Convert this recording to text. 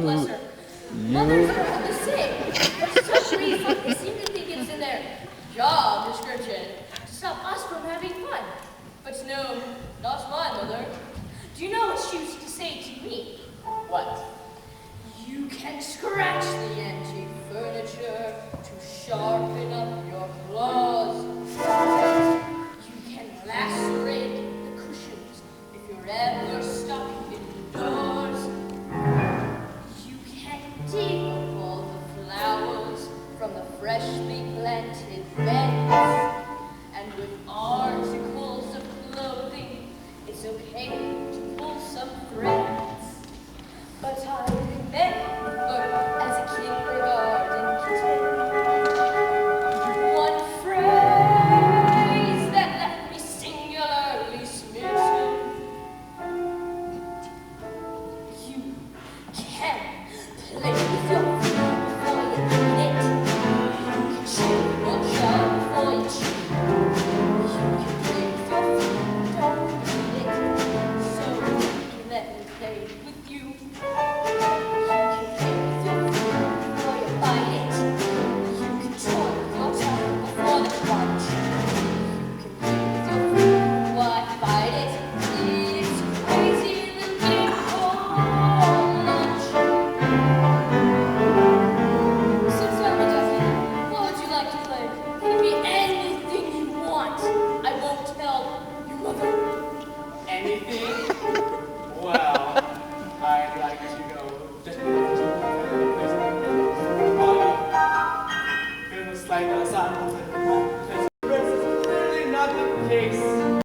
Bless her. Mothers are all the same. For some reason, they seem to think it's in their job description to stop us from having fun. But no, not my mother. Do you know what she used to say to me? What? You can scratch the antique furniture to sharpen up your claws. You can lacerate the cushions if you're ever stuck indoors. You can dig up all the flowers from the freshly planted beds. And with articles of clothing, it's okay to pull some threads. But I remember as a kindergarten kitten, one phrase that left me singularly smitten. You can play with your food before you eat it. You can shake your child before you chew. You can play with your food, don't eat it. So you can let me play with you. Anything?